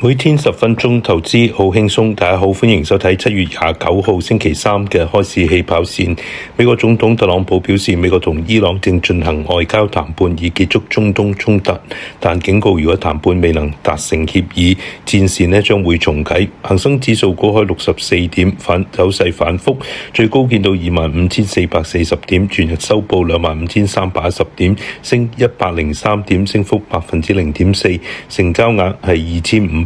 每天10分鐘投資好輕鬆，大家好，歡迎收睇7月29號星期三嘅開市起跑線。美國總統特朗普表示，美國同伊朗正進行外交談判，以結束中東衝突，但警告如果談判未能達成協議，戰線將會重啟。恒生指數高開64點，走勢反覆，最高見到25,440點，全日收報25,310點，升103點，升幅0.4%，成交額係2,506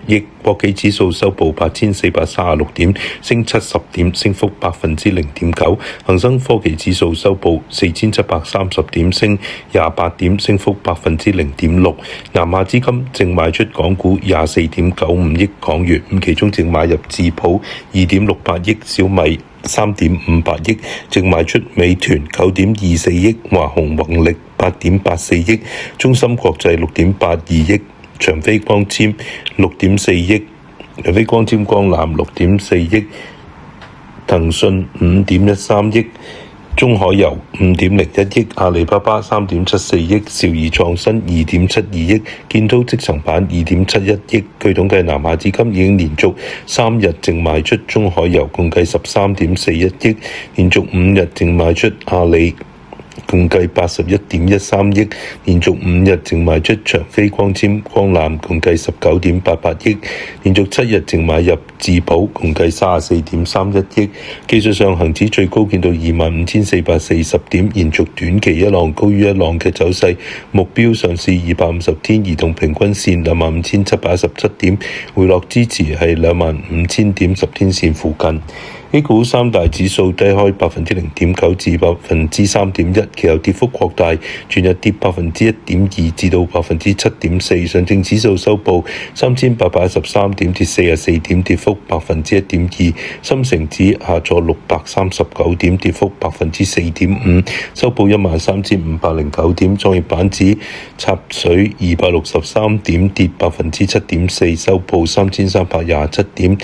億。國企指數收報8,436點，升70點，升幅0.9%。恒生科技指數收報4,730點，升28點，升幅0.6%。南亞資金淨賣出港股24.95億港元，其中淨買入智普2.68億，小米3.58億，淨賣出美團9.24億，華虹宏力8.84億，中芯國際6.82億，長飛光纖6.4億，長飛光纖光纜6.4億，騰訊5.13億，中海油5.01億，阿里巴巴3.74億，兆易創新2.72億，建滔積層板2.71億。據統計，南亞資金已經連續3日淨賣出中海油，共計13.41億，連續5日淨賣出阿里，共計81.13億，連續5日淨賣出長飛光纖光纜，共計19.88億，連續7日淨買入智普，共計34.31億。技術上，恒指最高見到25,440點，延續短期一浪高於一浪嘅走勢，目標上試250天移動平均線25,717點，回落支持係25,000點10天線附近。A 股三大指數低開0.9%至3.1%，其後跌幅擴大，全日跌1.2%至到7.4%。上證指數收報3,813點，跌44點，跌幅1.2%。深成指下挫639點，跌幅4.5%，收報13,509點。創業板指插水263點，跌7.4%，收報3,327點。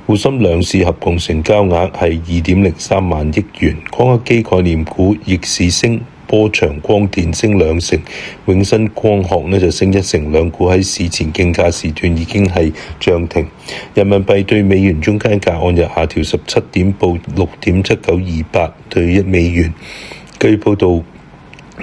滬深兩市合共成交額係2.03萬億元。光刻機概念股逆市升，波長光電升2成，永新光學就升1成，兩股喺市前競價時段已經係漲停。人民幣對美元中間價按日下調17點，報6.7928對1美元。據報道，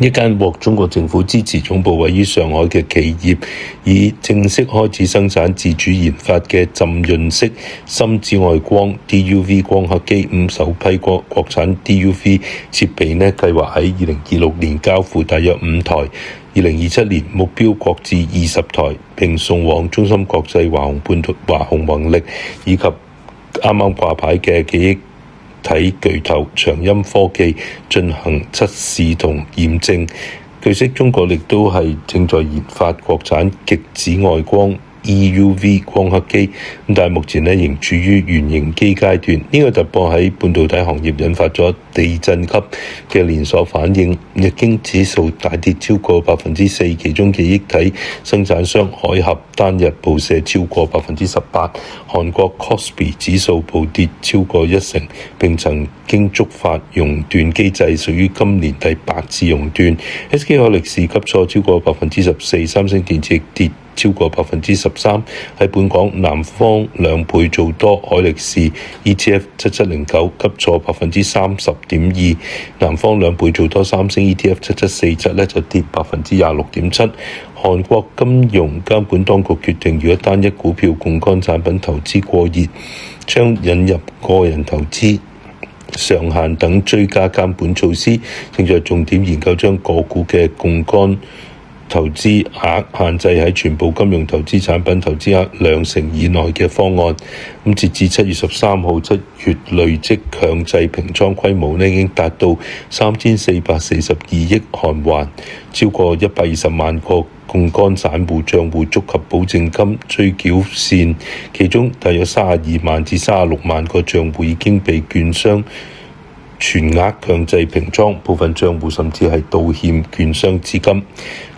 一間獲中國政府支持、總部位於上海嘅企業，已正式開始生產自主研發嘅浸潤式深紫外光 DUV 光刻機。首批國產 DUV 設備計劃喺2026年交付大約5台，2027年目標擴至20台，並送往中芯國際、華虹宏力以及啱啱掛牌嘅記憶體巨頭長鑫科技進行測試同驗證。據悉，中國亦都係正在研發國產極紫外光 EUV 光刻機，但係目前仍處於原型機階段。呢個突破喺半導體行業引發咗地震級嘅連鎖反應，日經指數大跌超過4%，其中記憶體生產商海合單日暴瀉超過18%，韓國 Kospi 指數暴跌超過1成，並曾經觸發熔斷機制，屬於今年第8次熔斷。SK 海力士急挫超過14%，三星電子亦跌超過13%。喺本港，南方2倍做多海力士 ETF 7709急挫30.2%，南方2倍做多三星 ETF 7747就跌26.7%。韓國金融監管當局決定，如果單一股票槓桿產品投資過熱，將引入個人投資上限等追加監管措施，正在重點研究將個股嘅槓桿投資額限制喺全部金融投資產品投資額2成以內嘅方案。截至7月13號，7月累積強制平倉規模已經達到3442億韓元，超過120萬個槓桿散戶帳戶觸及保證金追繳線，其中大約32萬至36萬個帳戶已經被券商全額強制平倉，部分帳戶甚至係倒欠券商資金。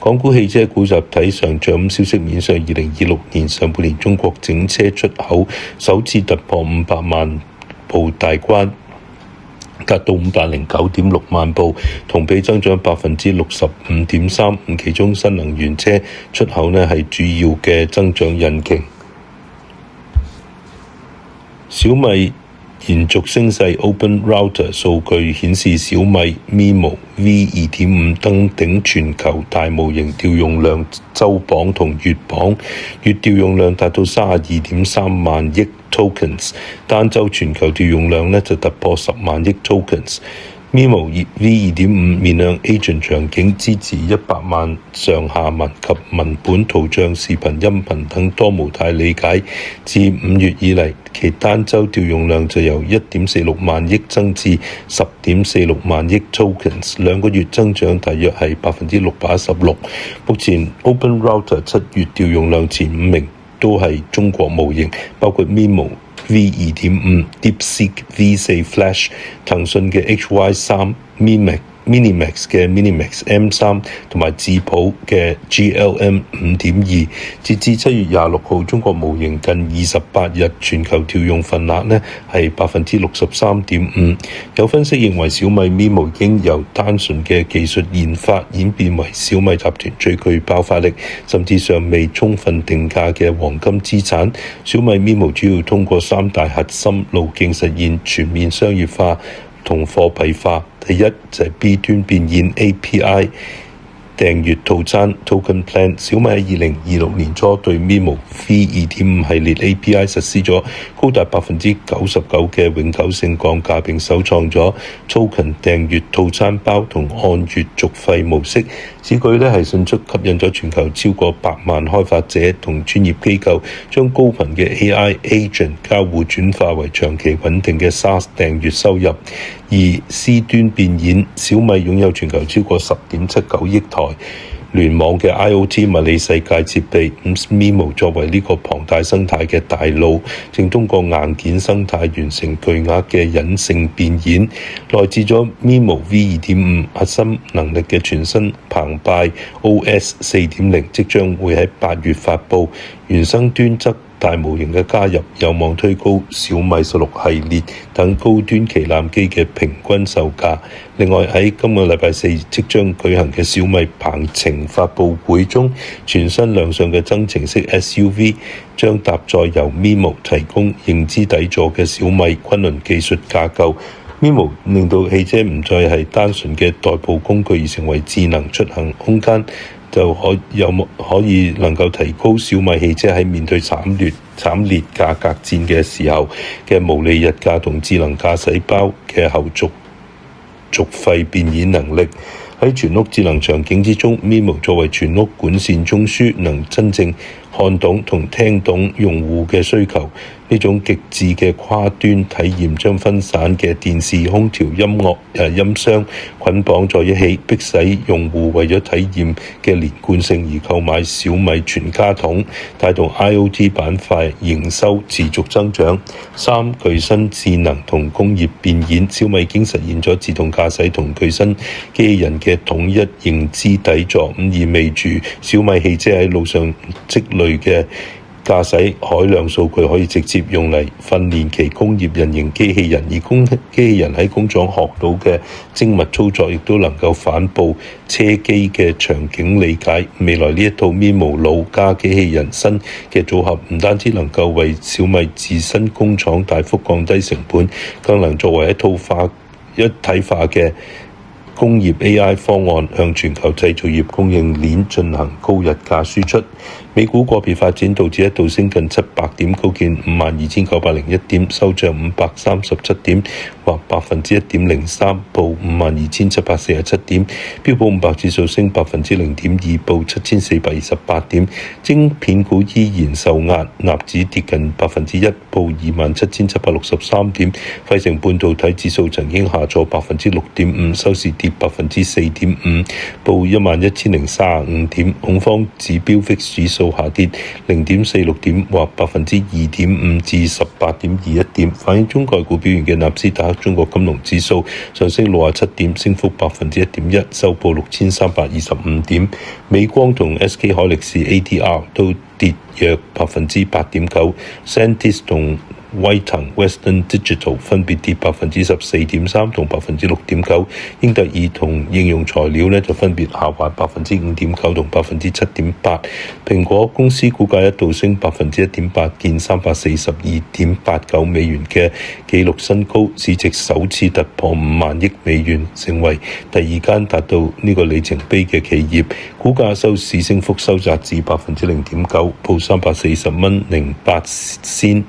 港股汽車股集體上漲，消息面上2026年上半年中國整車出口首次突破500萬部大關。達到509.6萬部，同比增長65.3%。其中新能源車出口係主要嘅增長引擎。小米延續升勢 ，OpenRouter 數據顯示小米 MiMo V2.5 登頂全球大模型調用量週榜同月榜，月調用量達到32.3萬億 tokens， 單週全球調用量就突破10萬億 tokens。MiMo V2.5 面向 Agent 場景，支持100萬上下文及文本、圖像、視頻、音頻等多模態理解。自5月以嚟，其單週調用量就由1.46萬億增至10.46萬億 tokens， 2個月增長大約係616%。目前 OpenRouter 7月調用量前5名都係中國模型，包括 MiMo V2.5、DeepSeek V4 Flash、騰訊嘅HY3、Minimax 嘅 Minimax M3 同埋智譜嘅 GLM 5.2。截至7月26號，中國模型近28日全球調用份額係63.5%。有分析認為，小米 MiMo 已經由單純嘅技術研發演變為小米集團最具爆發力，甚至尚未充分定價嘅黃金資產。小米 MiMo 主要通過3大核心路徑實現全面商業化同貨幣化。第一就係 B 端變現 API 訂閱套餐 Token Plan。小米喺2026年初對 MiMo V2.5 系列 API 實施咗高達99%嘅永久性降價，並首創咗 Token 訂閱套餐包同按月續費模式。此舉係迅速吸引咗全球超過100萬開發者同專業機構，將高頻嘅 AI Agent 交互轉化為長期穩定嘅 SaaS 訂閱收入。而 C 端變現，小米擁有全球超過10.79億台聯網嘅 IoT 物理世界設備。MiMo 作為呢個龐大生態嘅大腦，正通過硬件生態完成巨額嘅隱性變現。內置咗 MiMo V2.5 核心能力嘅全新澎湃 OS 4.0即將會喺8月發布，原生端則大模型嘅加入有望推高小米16系列等高端旗艦機嘅平均售價。另外喺今個禮拜4即將舉行嘅小米鵬程發布會中，全新亮相嘅增程式 SUV 將搭載由 MiMo 提供認知底座嘅小米昆侖技術架構。MiMo 令到汽車唔再係單純嘅代步工具，而成為智能出行空間，就可以能夠提高小米汽車喺面對慘烈價格戰嘅時候嘅毛利日價同智能駕駛包嘅後續費變現能力。喺全屋智能場景之中， MiMo 作為全屋管線中樞，能真正看懂同聽懂用戶嘅需求。呢種極致嘅跨端體驗將分散嘅電視、空調、音箱捆綁在一起，迫使用戶為咗體驗嘅連貫性而購買小米全家桶，帶動 IoT 板塊營收持續增長。3具身智能同工業變現，小米已經實現咗自動駕駛同具身機器人嘅統一認知底座，意味住小米汽車喺路上積累嘅駕駛海量數據可以直接用嚟訓練其工業人形機器人，而機器人喺工廠學到嘅精密操作，亦都能夠反哺車機嘅場景理解。未來呢一套 MiMo 腦加機器人新嘅組合，唔單止能夠為小米自身工廠大幅降低成本，更能作為一體化嘅工業 AI 方案，向全球製造業供應鏈進行高日價輸出。美股個別發展，道指一度升近700點，高見52,901點，收漲537點，或1.03%，報52,747點。標普500指數升0.2%，報7,428點。晶片股依然受壓，納指跌近1%，報27,763點。費城半導體指數曾經下挫6.5%，收市跌4.5%，報11,035點。恐慌指標 VIX 指數下跌0.46點，或2.5%至18.21點。反映中概股表現嘅納斯達克中國金融指數上升67點，升幅1.1%，收報6,325點。美光同 SK 海力士 ADR 都跌約8.9%，Santis 同威騰 Western Digital 分別跌14.3%同6.9%，英特爾同應用材料就分別下滑5.9%同7.8%。蘋果公司股價一度升1.8%，見342.89美元嘅紀錄新高，市值首次突破5萬億美元，成為第二間達到呢個里程碑嘅企業。股價收市升幅收窄至0.9%，報340.08。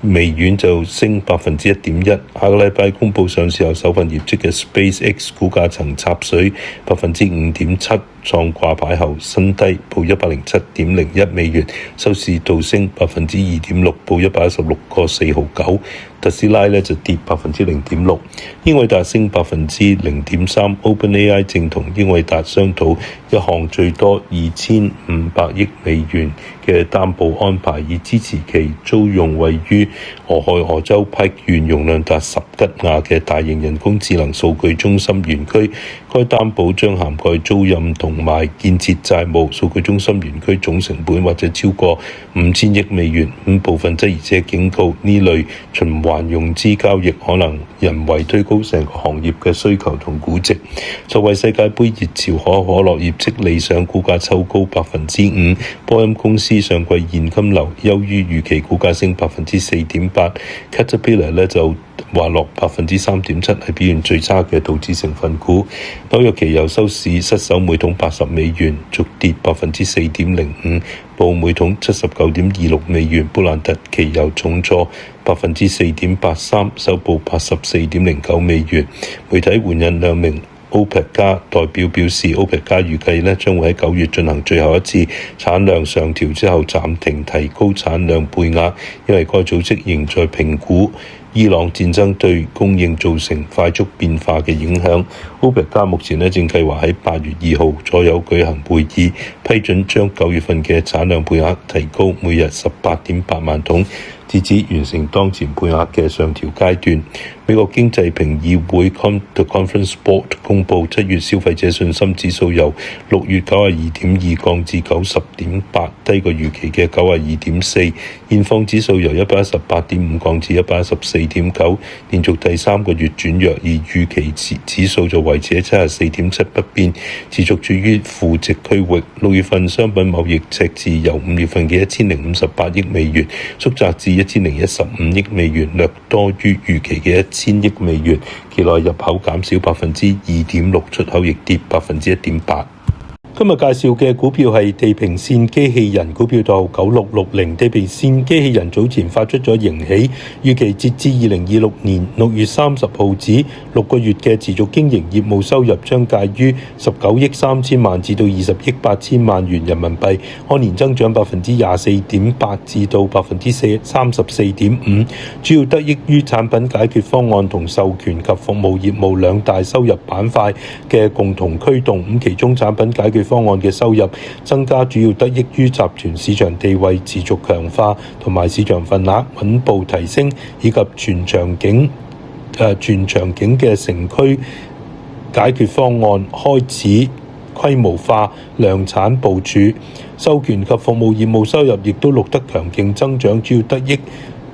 微軟就升1.1%。下個禮拜公佈上市後首份業績嘅 SpaceX 股價曾插水5.7%，創掛牌後新低，報107.01美元，收市倒升2.6%，報116.49。特斯拉就跌0.6%，英偉達升0.3%。OpenAI 正同英偉達商討一項最多2500億美元嘅擔保安排，以支持其租用位於俄亥俄州派縣容量達10吉瓦嘅大型人工智能數據中心園區。該擔保將涵蓋租賃同埋建設債務。數據中心園區總成本或者超過5000億美元。部分質疑者警告，呢類循環融資交易可能人為推高成個行業嘅需求同估值。作為世界盃熱潮，可口可樂業績理想，股價抽高5%。波音公司上季現金流優於預期，股價升4.8%。Caterpillar 就滑落3.7%，係表現最差嘅道指成分股。紐約期油收市失守每桶80美元，續跌4.05%，報每桶79.26美元。布蘭特期油重挫4.83%，收報84.09美元。媒體援引兩名OPEC 加代表表示，OPEC 加預計將會喺9月進行最後一次產量上調之後暫停提高產量配額，因為該組織仍在評估伊朗戰爭對供應造成快速變化嘅影響。OPEC 加目前正計劃喺8月2號左右舉行會議，批准將9月份嘅產量配額提高每日18.8萬桶，直至完成當前配額嘅上調階段。美國經濟評議會 The Conference Board 公佈7月消費者信心指數由6月92.2降至90.8，低過預期嘅92.4。現況指數由118.5降至114.9，連續第3個月轉弱，而預期指數就維持喺74.7不變，持續處於負值區域。6月份商品貿易赤字由5月份嘅1058億美元縮窄至1015億美元，略多於預期嘅1000億美元。期內入口減少2.6%，出口亦跌1.8%。今日介紹嘅股票係地平線機器人，股票代號9660。地平線機器人早前發出咗盈喜，預期截至2026年6月30號止6個月嘅持續經營業務收入將介於19億3000萬至到20億8000萬元人民幣，按年增長24.8%至到34.5%，主要得益於產品解決方案同授權及服務業務兩大收入板塊嘅共同驅動。其中產品解決方案嘅收入增加，主要得益於集團市場地位持續強化同埋市場份額穩步提升，以及全場景嘅城區解決方案開始規模化量產部署。授權及服務業務收入亦都錄得強勁增長，主要得益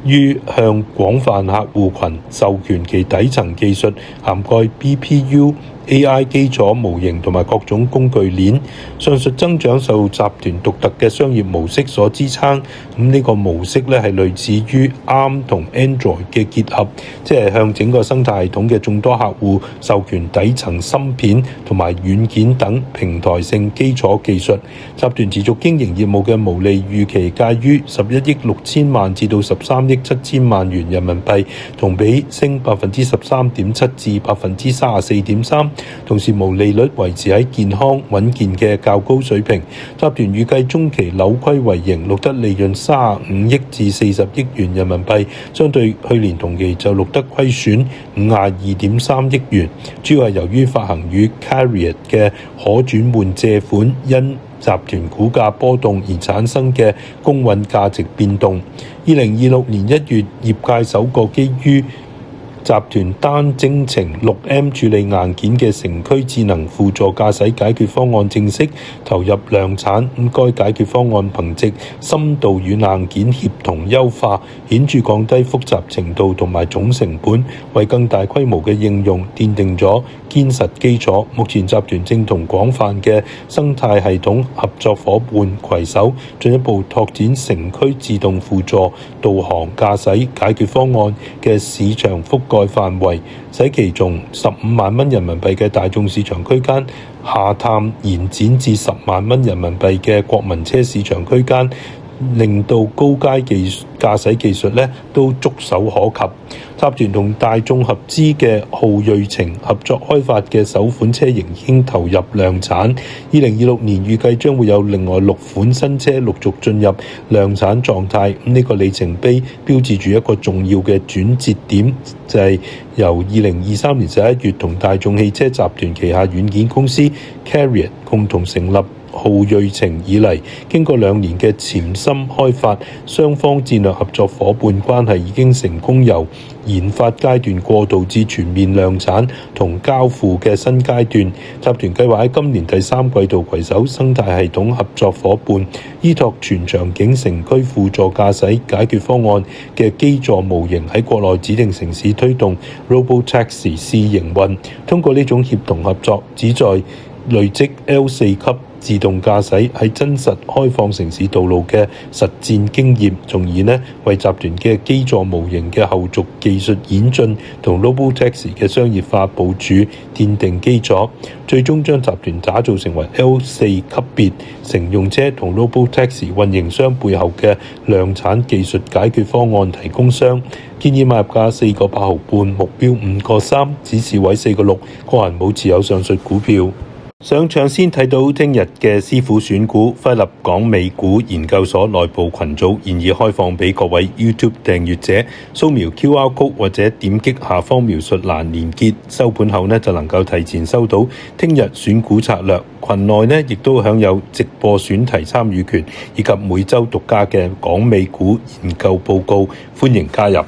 於向廣泛客戶群授權其底層技術，涵蓋 BPU、AI 基礎模型同埋各種工具鏈。上述增長受集團獨特嘅商業模式所支撐。呢個模式係類似於 ARM 同 Android 嘅結合，即係向整個生態系統嘅眾多客戶授權底層芯片同埋軟件等平台性基礎技術。集團持續經營業務嘅毛利預期介於11億6000萬至到13億7000萬元人民幣，同比升13.7%至34.3%。同時毛利率維持喺健康穩健嘅較高水平。集團預計中期扭虧為盈，錄得利潤35億至40億元人民幣，相對去年同期就錄得虧損52.3億元，主要係由於發行與 Carrier 嘅可轉換借款因集團股價波動而產生嘅公允價值變動。2026年1月，業界首個基於集團單征程 6M 處理硬件嘅城區智能輔助駕駛解決方案正式投入量產。該解決方案憑藉深度與硬件協同優化，顯著降低複雜程度同埋總成本，為更大規模嘅應用奠定咗堅實基礎。目前集團正同廣泛嘅生態系統合作夥伴攜手，進一步拓展城區自動輔助導航駕駛解決方案嘅市場覆蓋範圍，使其從15萬蚊人民幣嘅大眾市場區間下探延展至10萬蚊人民幣嘅國民車市場區間，令到高階駕駛技術都觸手可及。集團同大眾合資嘅昊睿程合作開發嘅首款車型已經投入量產，2026年預計將會有另外6款新車陸續進入量產狀態。呢個里程碑標誌住一個重要嘅轉折點，就係由2023年11月同大眾汽車集團旗下軟件公司 CARIAD 共同成立昊睿程以嚟，經過2年嘅潛心開發，雙方戰略合作夥伴關係已經成功由研發階段過渡至全面量產同交付嘅新階段。集團計劃喺今年第3季度攜手生態系統合作夥伴，依託全場景城區輔助駕駛解決方案嘅基座模型，喺國內指定城市推動 Robotaxi 試營運。通過呢種協同合作，旨在累積 L4 級自動駕駛喺真實開放城市道路嘅實戰經驗，從而為集團嘅基座模型嘅後續技術演進同 Robotaxi 嘅商業化部署奠定基礎，最終將集團打造成為 L4 級別乘用車同 Robotaxi 運營商背後嘅量產技術解決方案提供商。建議買入價4個8毫半，目標5個3，指示位4個6，個人冇持有上述股票。上場先睇到聽日嘅師傅選股，輝立港美股研究所內部群組現已開放俾各位 YouTube 訂閱者掃描 QR Code 或者點擊下方描述欄連結，收盤後就能夠提前收到聽日選股策略。群內亦都享有直播選題參與權，以及每週獨家嘅港美股研究報告，歡迎加入。